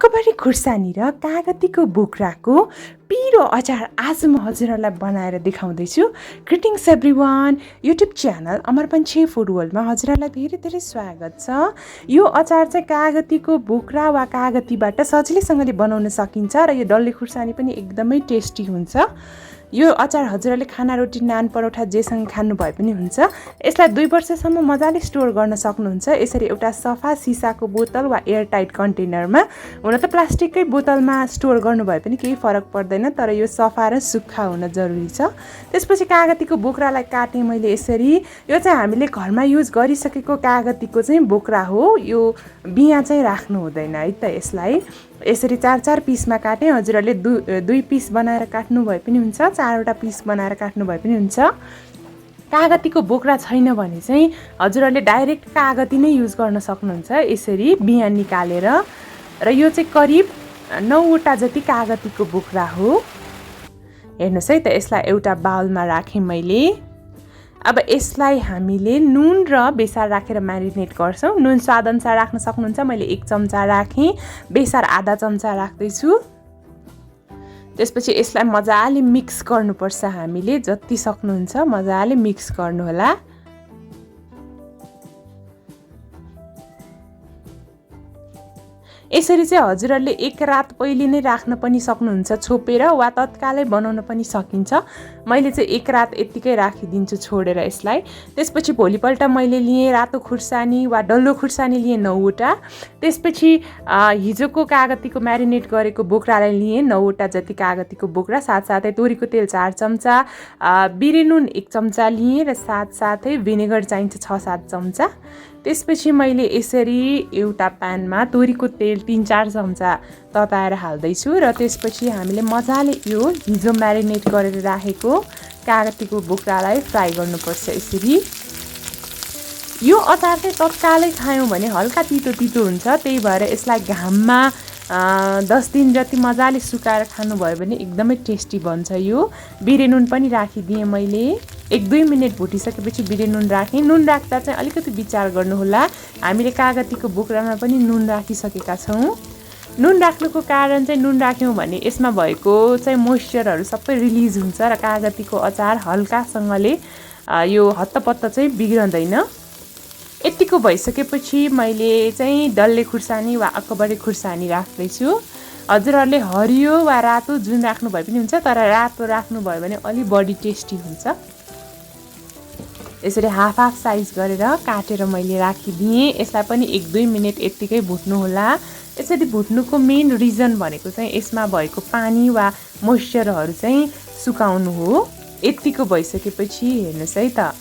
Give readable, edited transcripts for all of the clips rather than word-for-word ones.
अकबरे खुर्सानी र कागतीको बोक्राको पिरो अचार आज म हजुरहरूलाई बनाएर देखाउँदैछु। Greetings everyone, YouTube channel Amarpanchhi food वर्ल्डमा हजुरहरूलाई धेरै धेरै स्वागत छ। यो अचार चाहिँ कागतीको बोक्रा वा कागतीबाट सजिलैसँगले बनाउन सकिन्छ र यो डल्ले खुर्सानी पनि एकदमै टेस्टी हुन्छ। यो अचार हजुरहरूले खाना रोटी नान परोठा जेसँग खानु भए पनि हुन्छ। यसलाई 2 वर्षसम्म मजाले स्टोर गर्न सक्नुहुन्छ। यसरी एउटा सफा सिसाको बोतल वा एयरटाइट कन्टेनरमा, हुन त प्लास्टिककै बोतलमा स्टोर गर्नु भए पनि केही फरक पर्दैन, तर यो सफा र सुक्खा हुन जरुरी छ। त्यसपछि कागतीको बोक्रालाई काटेँ मैले यसरी। यो चाहिँ हामीले घरमा युज गरिसकेको कागतीको चाहिँ बोक्रा हो। यो बिया चाहिँ राख्नु हुँदैन है त। यसलाई यसरी 4-4 पिसमा काटेँ। हजुरहरूले 2 पिस बनाएर काट्नु भए पनि हुन्छ, 4वटा पिस बनाएर काट्नु भए पनि हुन्छ। कागतीको बोक्रा छैन भने चाहिँ हजुरहरूले डाइरेक्ट कागती नै युज गर्न सक्नुहुन्छ, यसरी बिया निकालेर। र यो चाहिँ करिब 9वटा जति कागतीको बोक्रा हो। हेर्नुहोस् है त, यसलाई एउटा बाउलमा राखेँ मैले। अब यसलाई हामीले नुन र बेसार राखेर म्यारिनेट गर्छौँ। नुन स्वादअनुसार राख्न सक्नुहुन्छ। मैले 1 चम्चा राखेँ, बेसार आधा चम्चा राख्दैछु। त्यसपछि यसलाई मजाले मिक्स गर्नुपर्छ। हामीले जति सक्नुहुन्छ मजाले मिक्स गर्नुहोला। यसरी चाहिँ हजुरहरूले 1 रात पहिले नै राख्न पनि सक्नुहुन्छ छोपेर, वा तत्कालै बनाउन पनि सकिन्छ। मैले चाहिँ 1 रात यत्तिकै राखिदिन्छु छोडेर यसलाई। त्यसपछि भोलिपल्ट मैले लिएँ रातो खुर्सानी वा डल्लो खुर्सानी लिएँ 9वटा। त्यसपछि हिजोको कागतीको म्यारिनेट गरेको बोक्रालाई लिएँ 9वटा जति कागतीको बोक्रा। साथसाथै तोरीको तेल 4 चम्चा, बिरे नुन 1 चम्चा लिएँ र साथसाथै भिनेगर चाहिन्छ 6-7 चम्चा। त्यसपछि मैले यसरी एउटा प्यानमा तोरीको तेल 3-4 चम्चा तताएर हाल्दैछु र त्यसपछि हामीले मजाले यो हिजो म्यारिनेट गरेर राखेको कागतीको बोक्रालाई फ्राई गर्नुपर्छ यसरी। यो अचार चाहिँ तत्कालै खायौँ भने हल्का तितो तितो हुन्छ, त्यही भएर यसलाई घाममा 10 दिन जति मजाले सुकाएर खानुभयो भने एकदमै टेस्टी बन्छ। यो बिरे नुन पनि राखिदिएँ मैले। 1-2 मिनट भुटिसकेपछि बिरे नुन राखेँ। नुन राख्दा चाहिँ अलिकति विचार गर्नुहोला, हामीले कागतीको बोक्रामा पनि नुन राखिसकेका छौँ। नुन राख्नुको कारण चाहिँ नुन राख्यौँ भने यसमा भएको चाहिँ मोइस्चरहरू सबै रिलिज हुन्छ र कागतीको अचार हल्कासँगले यो हत्तपत्त चाहिँ बिग्रँदैन। यतिको भइसकेपछि मैले चाहिँ डल्ले खुर्सानी वा अकबरे खुर्सानी राख्दैछु। हजुरहरूले हरियो वा रातो जुन राख्नु भए पनि हुन्छ, तर रातो राख्नुभयो भने अलि बढी टेस्टी हुन्छ। यसरी हाफ साइज गरेर काटेर मैले राखिदिएँ। यसलाई पनि 1-2 मिनट यत्तिकै भुट्नुहोला। यसरी भुट्नुको मेन रिजन भनेको चाहिँ यसमा भएको पानी वा मोइस्चरहरू चाहिँ सुकाउनु हो। यत्तिको भइसकेपछि हेर्नुहोस् है त,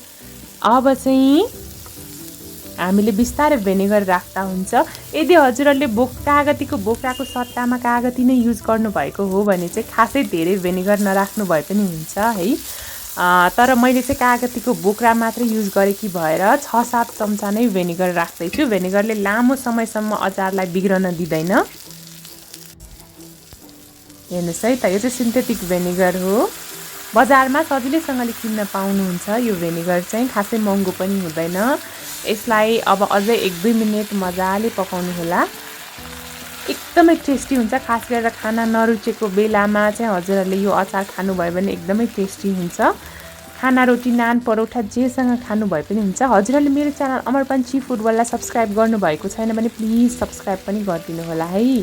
अब चाहिँ हामीले बिस्तारै भेनेगर राख्दा हुन्छ। यदि हजुरहरूले कागतीको बोक्राको सट्टामा कागती नै युज गर्नुभएको हो भने चाहिँ खासै धेरै भेनेगर नराख्नु भए पनि हुन्छ है। तर मैले चाहिँ कागतीको बोक्रा मात्रै युज गरेकी भएर 6-7 चम्चा नै भेनेगर राख्दैछु। भेनेगरले लामो समयसम्म अचारलाई बिग्रन दिँदैन। हेर्नुहोस् है त, यो चाहिँ सिन्थेटिक भेनेगर हो। बजारमा सजिलैसँगले किन्न पाउनुहुन्छ। यो भेनेगर चाहिँ खासै महँगो पनि हुँदैन। यसलाई अब अझै 1-2 मिनट मजाले पकाउनु होला। एकदमै टेस्टी हुन्छ। खास गरेर खाना नरुचेको बेलामा चाहिँ हजुरहरूले यो अचार खानुभयो भने एकदमै टेस्टी हुन्छ। खाना रोटी नान परोठा जेसँग खानु भए पनि हुन्छ। हजुरहरूले मेरो च्यानल अमरपन्छी फुड वर्ल्डलाई सब्सक्राइब गर्नुभएको छैन भने प्लिज सब्सक्राइब पनि गरिदिनु होला है।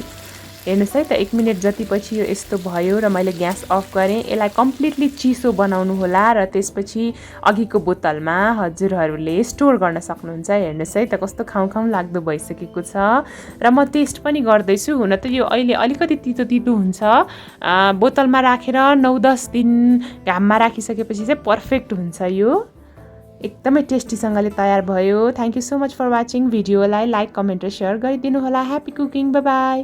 हेर्नुहोस् है त, 1 मिनट जति पछि यो यस्तो भयो र मैले ग्यास अफ गरेँ। यसलाई कम्प्लिटली चिसो बनाउनु होला र त्यसपछि अघिको बोतलमा हजुरहरूले स्टोर गर्न सक्नुहुन्छ। हेर्नुहोस् है त, कस्तो खाउँ लाग्दो भइसकेको छ। र म टेस्ट पनि गर्दैछु। हुन त यो अहिले अलिकति तितो तितो हुन्छ। बोतलमा राखेर 9-10 दिन घाममा राखिसकेपछि चाहिँ पर्फेक्ट हुन्छ। यो एकदमै टेस्टीसँगले तयार भयो। Thank you so much for watching. भिडियोलाई लाइक कमेन्ट र सेयर गरिदिनु होला। Happy cooking, bye by.